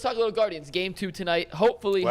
talk a little Guardians. Game 2 tonight. Hopefully.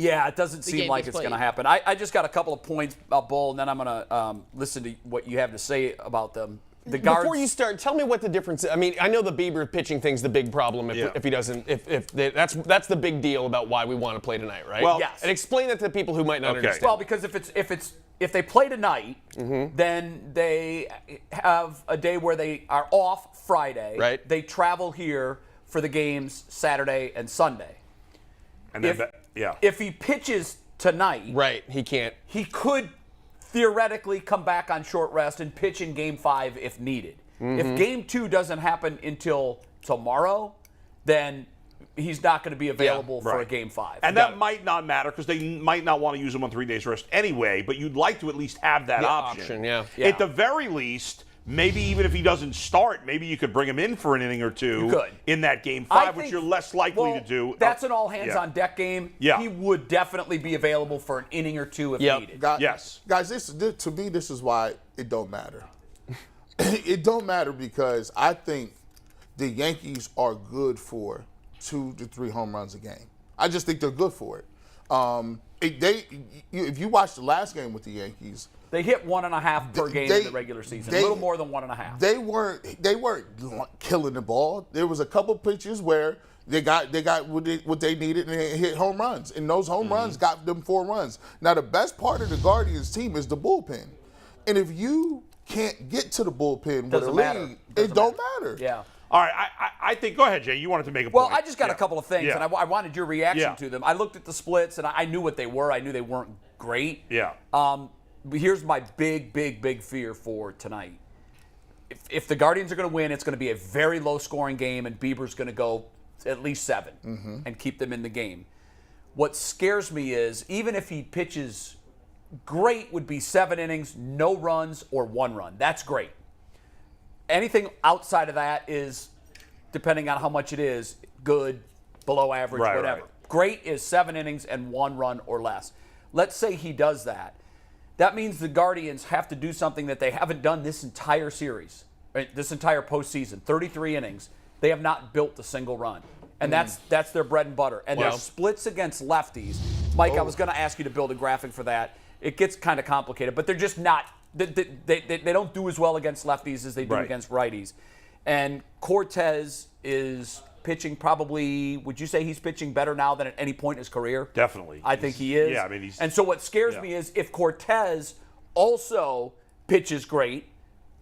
Yeah, it doesn't seem game like gets it's played. going to happen. I just got a couple of points about Bull, and then I'm going to listen to what you have to say about them. The guards. Before you start, tell me what the difference is. I mean, I know the Bieber pitching thing's the big problem if he doesn't. That's the big deal about why we want to play tonight, right? Well, yes. And explain that to people who might not understand. Well, because if they play tonight, then they have a day where they are off Friday. Right. They travel here for the games Saturday and Sunday. And then If he pitches tonight, right, he can't. He could theoretically come back on short rest and pitch in Game 5 if needed. If Game 2 doesn't happen until tomorrow, then he's not going to be available for a Game 5. And that might not matter because they might not want to use him on 3 days rest anyway, but you'd like to at least have that option. At the very least, maybe even if he doesn't start, maybe you could bring him in for an inning or two in that Game 5, which you're less likely to do. That's an all-hands-on-deck game. Yeah. He would definitely be available for an inning or two if needed. Yes. Guys, to me, this is why it don't matter. It don't matter because I think the Yankees are good for 2 to 3 home runs a game. I just think they're good for it. If you watch the last game with the Yankees, they hit 1.5 per game in the regular season, a little more than 1.5. They weren't killing the ball. There was a couple pitches where they got what they needed and they hit home runs, and those home runs got them 4 runs. Now the best part of the Guardians team is the bullpen, and if you can't get to the bullpen with a lead, it don't matter. Yeah. All right, I think, go ahead, Jay. You wanted to make a point. Well, I just got a couple of things, and I wanted your reaction Yeah. to them. I looked at the splits, and I knew what they were. I knew they weren't great. Yeah. But here's my big fear for tonight. If the Guardians are going to win, it's going to be a very low-scoring game, and Bieber's going to go at least 7 and keep them in the game. What scares me is, even if he pitches great, would be 7 innings, no runs, or 1 run. That's great. Anything outside of that is, depending on how much it is, good, below average, whatever. Right. Great is 7 innings and 1 run or less. Let's say he does that. That means the Guardians have to do something that they haven't done this entire series, right? This entire postseason, 33 innings. They have not built a single run. And that's their bread and butter. And their splits against lefties. Mike, I was going to ask you to build a graphic for that. It gets kind of complicated, but they're just not – they don't do as well against lefties as they do against righties. And Cortes is pitching probably – would you say he's pitching better now than at any point in his career? Definitely. I think he is. Yeah, I mean, he's – and so what scares me is if Cortes also pitches great,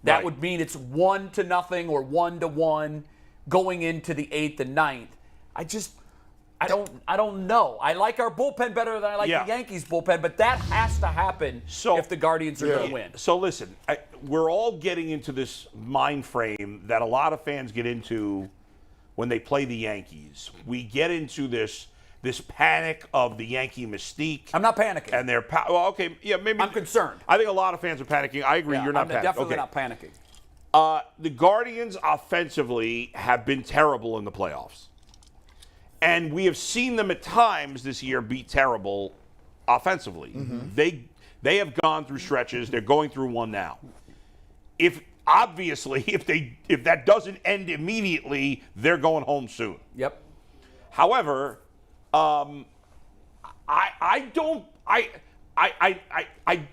that would mean it's 1-0 or 1-1 going into the 8th and 9th. I don't know. I like our bullpen better than I like the Yankees bullpen, but that has to happen if the Guardians are going to win. So listen, we're all getting into this mind frame that a lot of fans get into when they play the Yankees. We get into this panic of the Yankee mystique. I'm not panicking. And they're maybe I'm concerned. I think a lot of fans are panicking. I agree. You're not panicking. Definitely not panicking. The Guardians offensively have been terrible in the playoffs. And we have seen them at times this year be terrible offensively. They have gone through stretches. They're going through one now. If that doesn't end immediately, they're going home soon. Yep. However, I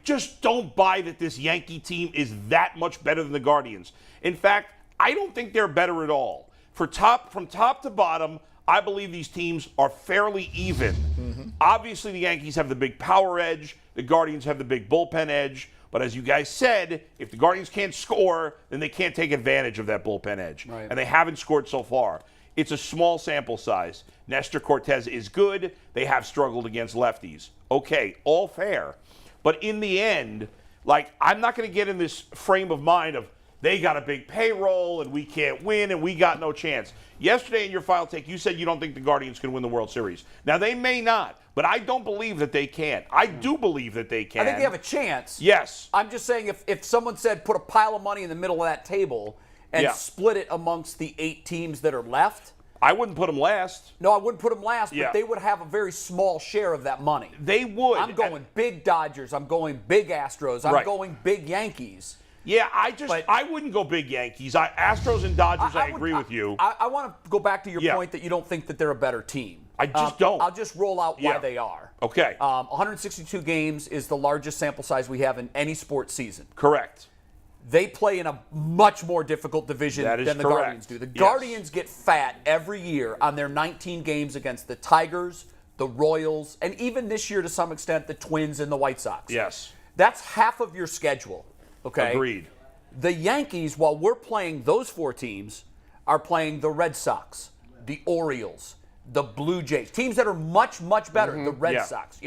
just don't buy that this Yankee team is that much better than the Guardians. In fact, I don't think they're better at all. From top to bottom, I believe these teams are fairly even. Obviously, the Yankees have the big power edge. The Guardians have the big bullpen edge. But as you guys said, if the Guardians can't score, then they can't take advantage of that bullpen edge. Right. And they haven't scored so far. It's a small sample size. Nestor Cortes is good. They have struggled against lefties. Okay, all fair. But in the end, I'm not going to get in this frame of mind of they got a big payroll and we can't win and we got no chance. Yesterday in your final take, you said you don't think the Guardians can win the World Series. Now, they may not, but I don't believe that they can. I do believe that they can. I think they have a chance. Yes. I'm just saying if someone said put a pile of money in the middle of that table and split it amongst the 8 teams that are left. I wouldn't put them last. No, I wouldn't put them last, but they would have a very small share of that money. They would. I'm going big Dodgers. I'm going big Astros. I'm going big Yankees. Yeah, I wouldn't go big Yankees. Astros and Dodgers, I agree with you. I want to go back to your Yeah. point that you don't think that they're a better team. I just don't. I'll just roll out why Yeah. they are. Okay. 162 games is the largest sample size we have in any sports season. Correct. They play in a much more difficult division That is than the correct. Guardians do. The Yes. Guardians get fat every year on their 19 games against the Tigers, the Royals, and even this year to some extent the Twins and the White Sox. Yes. That's half of your schedule. Okay. Agreed. The Yankees, while we're playing those 4 teams, are playing the Red Sox, the Orioles, the Blue Jays, teams that are much, much better. The Red Yeah. Sox.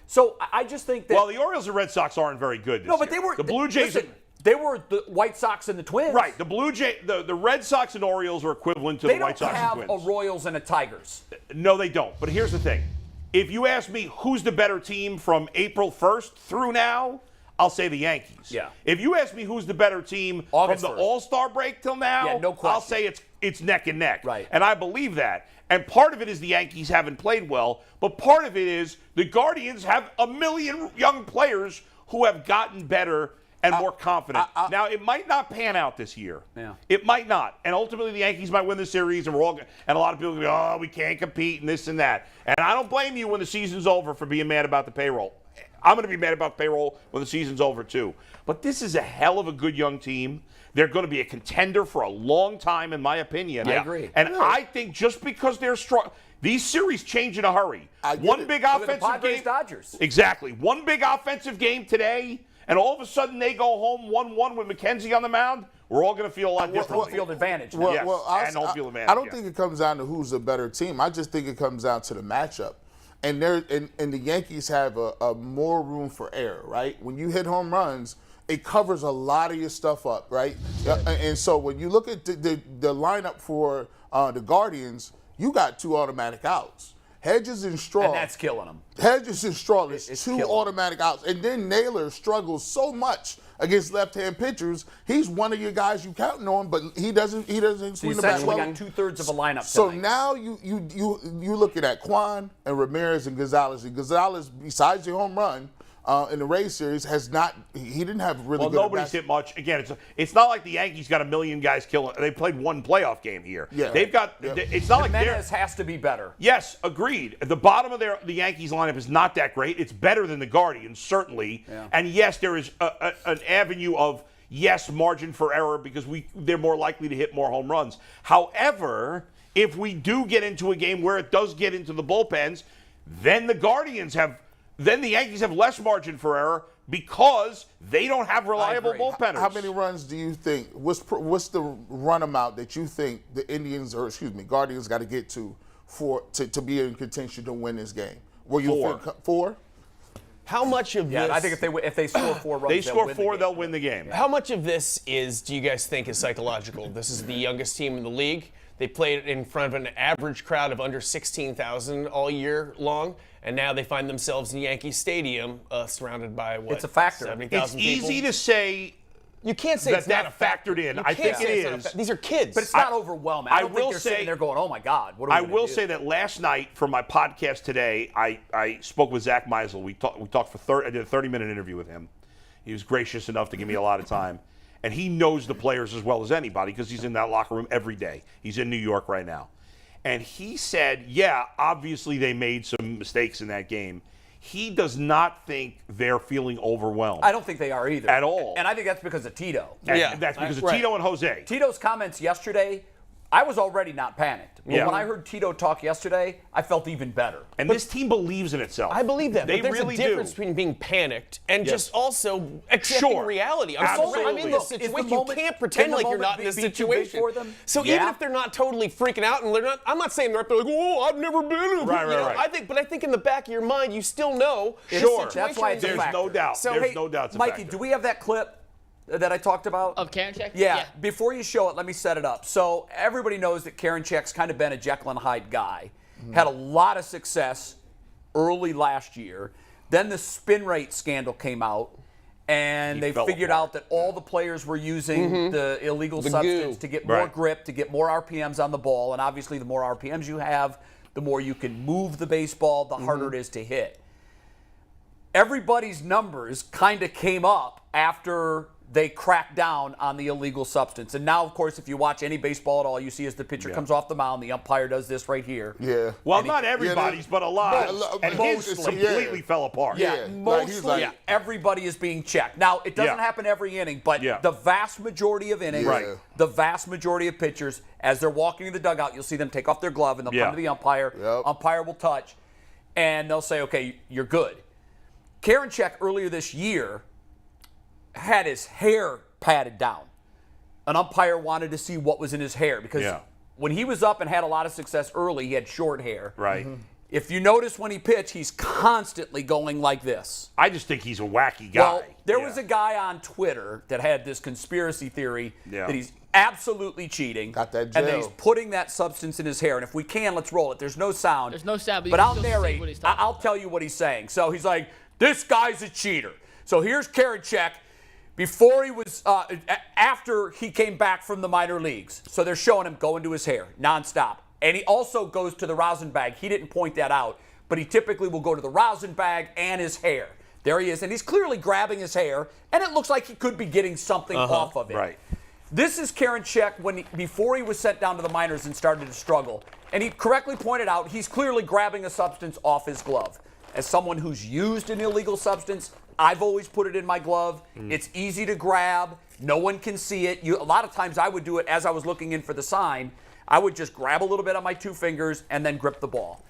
So I just think that. Well, the Orioles and Red Sox aren't very good this no, but year. they were The Blue Jays. Listen, they were the White Sox and the Twins. Right. The Red Sox and Orioles are equivalent to They the White don't Sox have and a Twins. Royals and a Tigers. No, they don't. But here's the thing. If you ask me who's the better team from April 1st through now, I'll say the Yankees. Yeah. If you ask me who's the better team August from the 1st. All-Star break till now, Yeah, no question. I'll say it's neck and neck. Right. And I believe that. And part of it is the Yankees haven't played well, but part of it is the Guardians have a million young players who have gotten better and more confident. Now, it might not pan out this year. Yeah. It might not. And ultimately, the Yankees might win the series, and and a lot of people go, oh, we can't compete and this and that. And I don't blame you when the season's over for being mad about the payroll. I'm going to be mad about payroll when the season's over, too. But this is a hell of a good young team. They're going to be a contender for a long time, in my opinion. I agree. And I think just because they're strong, these series change in a hurry. One big Look at the offensive Padres, game. Dodgers. Exactly. One big offensive game today, and all of a sudden they go home 1-1 with McKenzie on the mound. We're all going to feel a lot different. Home field advantage. Well, Yes, and home field advantage, I don't yeah. think it comes down to who's a better team. I just think it comes down to the matchup. And the Yankees have a more room for error, right? When you hit home runs, it covers a lot of your stuff up, right? And so when you look at the lineup for the Guardians, you got 2 automatic outs. Hedges and Straw. And that's killing them. Hedges and Straw is It's 2 killing. automatic outs. And then Naylor struggles so much against left-hand pitchers. He's one of your guys you counting on, but he doesn't So you swing the bat essentially well. got 2/3 of a lineup So tonight. now you looking at Quan and Ramirez and Gonzalez. And Gonzalez, besides the home run in the Rays series, he didn't have really Well, good. nobody's hit much. Again, it's not like the Yankees got a million guys killing. They played 1 playoff game here. Yeah. They've got. Yeah. It's not like they're. Jimenez has to be better. Yes, agreed. The bottom of the Yankees lineup is not that great. It's better than the Guardians, certainly. Yeah. And yes, there is an avenue of margin for error because they're more likely to hit more home runs. However, if we do get into a game where it does get into the bullpens, then the Yankees have less margin for error because they don't have reliable agree. bullpenners. How many runs do you think? What's the run amount that you think the Guardians got to get to be in contention to win this game? Were you 4. think 4? How much of Yeah, this? I think if they score 4 runs, They score 4, game. they'll win the game. How much of this do you guys think is psychological? This is the youngest team in the league. They played in front of an average crowd of under 16,000 all year long, and now they find themselves in Yankee Stadium, surrounded by what? It's a factor. 70,000 It's people. easy to say You can't say that it's not a factored in. You I can't think say it it's not a is. These are kids. But it's not overwhelming. I don't think will they're say- sitting there going, "Oh my God, what are we I gonna will do?" say that last night for my podcast today, I spoke with Zach Meisel. We talked for I did a 30-minute interview with him. He was gracious enough to give me a lot of time, and he knows the players as well as anybody because he's in that locker room every day. He's in New York right now, and he said, "Yeah, obviously they made some mistakes in that game." He does not think they're feeling overwhelmed. I don't think they are either. At all. And I think that's because of Tito. And Yeah. that's because of Right. Tito and Jose. Tito's comments yesterday, I was already not panicked. But Yeah. when I heard Tito talk yesterday, I felt even better. And this team believes in itself. I believe that, They but there's really a difference do. between being panicked and Yes. just also accepting Sure. reality. I'm Absolutely. in Look, this is the situation. You moment- can't pretend can the like you're moment not in this be too big situation. for them? So Yeah. even if they're not totally freaking out and they're not, I'm not saying they're up there like, oh, I've never been in. Right, you know, right. but I think in the back of your mind, you still know. this Sure. That's why it's a There's factor. no doubt. So, There's hey, no doubt it's a Mikey, factor. do we have that clip that I talked about? Of Karinchak? Yeah, before you show it, let me set it up. So everybody knows that Karinchak's kind of been a Jekyll and Hyde guy. Had a lot of success early last year. Then the spin rate scandal came out, and they fell figured apart. out that all the players were using the illegal substance goo. to get more Right. grip, to get more RPMs on the ball. And obviously, the more RPMs you have, the more you can move the baseball, the harder it is to hit. Everybody's numbers kind of came up after they crack down on the illegal substance. And now, of course, if you watch any baseball at all, you see as the pitcher comes off the mound, the umpire does this right here. Yeah. Well, not everybody's, but a lot. And his Mostly, completely fell apart. Yeah. Mostly Like, everybody is being checked. Now, it doesn't happen every inning, but the vast majority of innings, the vast majority of pitchers, as they're walking to the dugout, you'll see them take off their glove and they'll come to the umpire. Umpire will touch, and they'll say, okay, you're good. Karinchak earlier this year had his hair patted down. An umpire wanted to see what was in his hair because when he was up and had a lot of success early, he had short hair. Right. If you notice when he pitched, he's constantly going like this. I just think he's a wacky guy. Well, there was a guy on Twitter that had this conspiracy theory that he's absolutely cheating. Got that and gel. that he's putting that substance in his hair. And if we can, let's roll it. There's no sound. There's no sound, but you but can I'll still see narrate. what he's talking I'll tell you what he's saying. So he's like, this guy's a cheater. So here's Karinchak before he was, after he came back from the minor leagues. So they're showing him going to his hair nonstop. And he also goes to the rosin bag. He didn't point that out, but he typically will go to the rosin bag and his hair. There he is, and he's clearly grabbing his hair, and it looks like he could be getting something off of it. Right. This is Karinchak before he was sent down to the minors and started to struggle. And he correctly pointed out he's clearly grabbing a substance off his glove. As someone who's used an illegal substance, I've always put it in my glove. It's easy to grab. No one can see it. A lot of times I would do it as I was looking in for the sign. I would just grab a little bit on my 2 fingers and then grip the ball.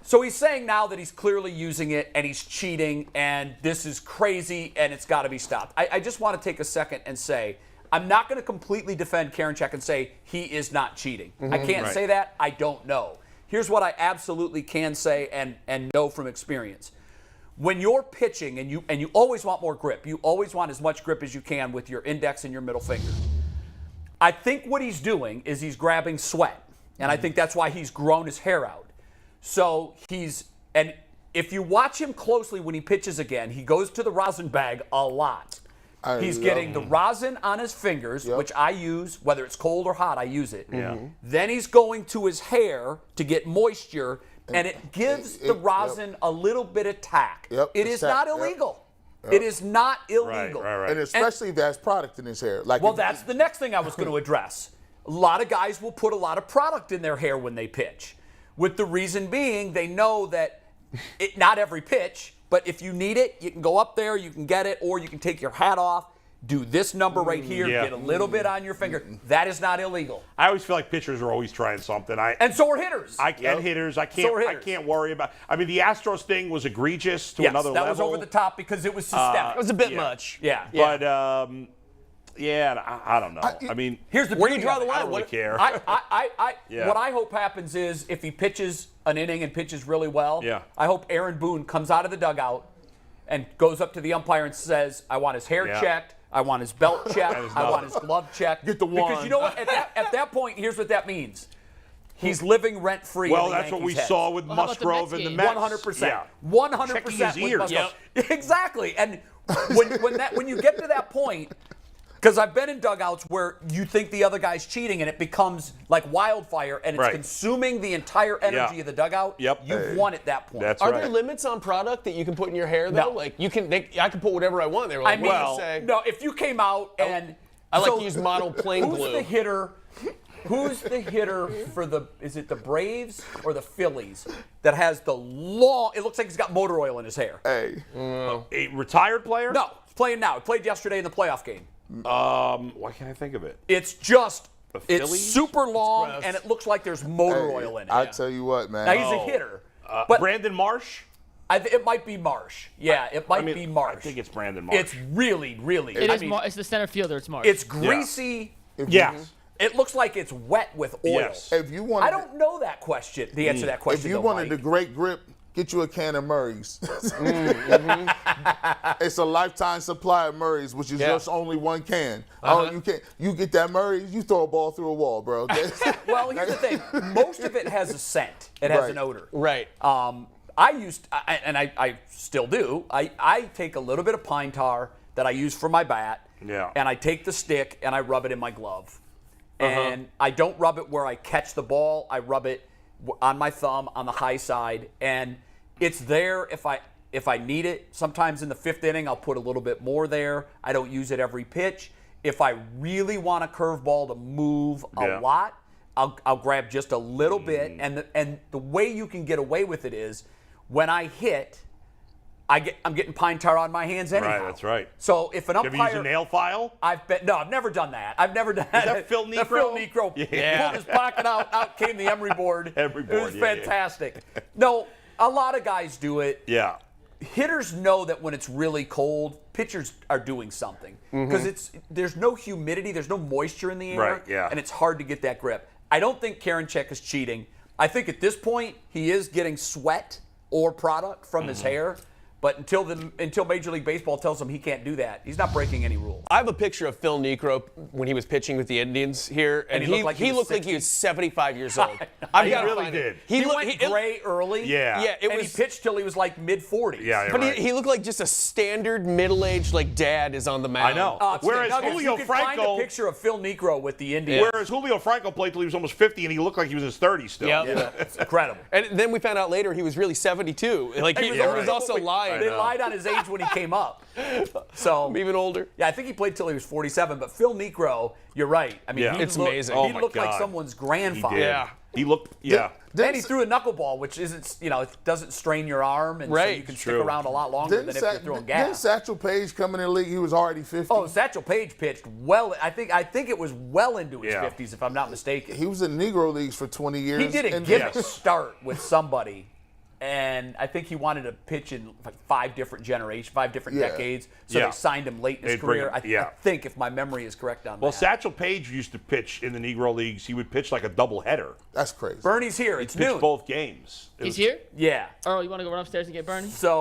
So he's saying now that he's clearly using it and he's cheating and this is crazy and it's got to be stopped. I just want to take a second and say, I'm not going to completely defend Karinchak and say he is not cheating. I can't say that. I don't know. Here's what I absolutely can say and know from experience. When you're pitching and you always want more grip, you always want as much grip as you can with your index and your middle finger. I think what he's doing is he's grabbing sweat, and I think that's why he's grown his hair out. So and if you watch him closely when he pitches again, he goes to the rosin bag a lot. He's getting the rosin on his fingers, which I use, whether it's cold or hot, I use it. Then he's going to his hair to get moisture, and it gives the rosin a little bit of tack. It is not illegal. It is not illegal. Right. And especially if that's product in his hair. Well, that's the next thing I was going to address. A lot of guys will put a lot of product in their hair when they pitch, with the reason being they know that not every pitch, but if you need it, you can go up there, you can get it, or you can take your hat off, do this number right here, get a little bit on your finger. That is not illegal. I always feel like pitchers are always trying something. And so are hitters. And hitters. I can't worry about. I mean, the Astros thing was egregious to another level. level. That was over the top because it was systemic. It was a bit much. Yeah. But I don't know. I mean, here's the where do you draw the line? I don't really care. What I hope happens is if he pitches an inning and pitches really well, I hope Aaron Boone comes out of the dugout and goes up to the umpire and says, I want his hair checked, I want his belt checked, I want his glove checked. Get the one. Because you know what? At that point, here's what that means. He's living rent-free. Well, in the that's what we Yankees' saw heads. with Well, how about the Musgrove Mets and the game? Mets. 100%. 100%. Checking his with ears. Musgrove. Exactly. And when you get to that point, because I've been in dugouts where you think the other guy's cheating and it becomes like wildfire and it's consuming the entire energy of the dugout. You've won at that point. Are there limits on product that you can put in your hair though? No. Like I can put whatever I want there. Like, no, if you came out and I like to use model plain who's blue. the hitter? Who's the hitter for is it the Braves or the Phillies that has the long, it looks like he's got motor oil in his hair. Hey. A retired player? No, he's playing now. He played yesterday in the playoff game. Why can't I think of it? It's just, it's Phillies? super long and it looks like there's motor oil in it. I tell you what, man. Now he's a hitter. But Brandon Marsh? it might be Marsh. Yeah, it might be Marsh. I think it's Brandon Marsh. It's really, really. It's the center fielder. It's Marsh. It's greasy. Yes. It looks like it's wet with oil. Yes. If you wanted, I don't know that question. The answer to that question. If you though, wanted Mike. the great grip, get you a can of Murray's. It's a lifetime supply of Murray's, which is just only one can. You get that Murray's, you throw a ball through a wall, bro. Well, here's the thing. Most of it has a scent. It has an odor. Right. I still do. I take a little bit of pine tar that I use for my bat. Yeah. And I take the stick and I rub it in my glove. And I don't rub it where I catch the ball. I rub it on my thumb on the high side. And it's there if if I need it. Sometimes in the 5th inning, I'll put a little bit more there. I don't use it every pitch. If I really want a curveball to move a lot, I'll grab just a little bit. And the way you can get away with it is when I hit, I'm getting pine tar on my hands anyhow. Right, that's right. So if an umpire, Have you used a nail file? No, I've never done that. I've never done that. Is that Phil Necro? The Phil Necro pulled his pocket out came the emery board. It was fantastic. No, a lot of guys do it. Yeah. Hitters know that when it's really cold, pitchers are doing something because there's no humidity, there's no moisture in the air, Right, yeah. and it's hard to get that grip. I don't think Karinchak is cheating. I think at this point he is getting sweat or product from his hair. But until Major League Baseball tells him he can't do that, he's not breaking any rules. I have a picture of Phil Necro when he was pitching with the Indians here, and he looked like he was 75 years old. He really did. He went gray early. Yeah. Yeah, he pitched till he was like mid-40s. Yeah, But right. he looked like just a standard middle-aged dad is on the mound. I know. Whereas Nuggets, Julio you can find Franco, a picture of Phil Necro with the Indians. whereas Julio Franco played till he was almost 50, and he looked like he was in his 30s still. Yep. Yeah, it's incredible. And then we found out later he was really 72. Like he was also lying. They lied on his age when he came up. So Even older. yeah, I think he played till he was 47. But Phil Necro, you're right. I mean, Yeah. he It's looked, amazing. He Oh, my looked like God. someone's He grandfather. did. Yeah. He looked, yeah. And he threw a knuckleball, which isn't, it doesn't strain your arm, and so Right. you can True. stick around a lot longer than if you're throwing Didn't gas. Satchel Paige come in the league? He was already 50. Oh, Satchel Paige pitched well. I think it was well into his Yeah. 50s, if I'm not mistaken. He was in Negro leagues for 20 years. He did a and gimmick Yes. start with somebody, and I think he wanted to pitch in like 5 different decades. So Yeah. they signed him late in his They'd bring career. him- I think, if my memory is correct on Well, that. Satchel Paige used to pitch in the Negro Leagues. He would pitch like a doubleheader. That's crazy. Bernie's here. It's Pitched noon. both games. It He's was- here? Yeah. Earl, you want to go run upstairs and get Bernie? So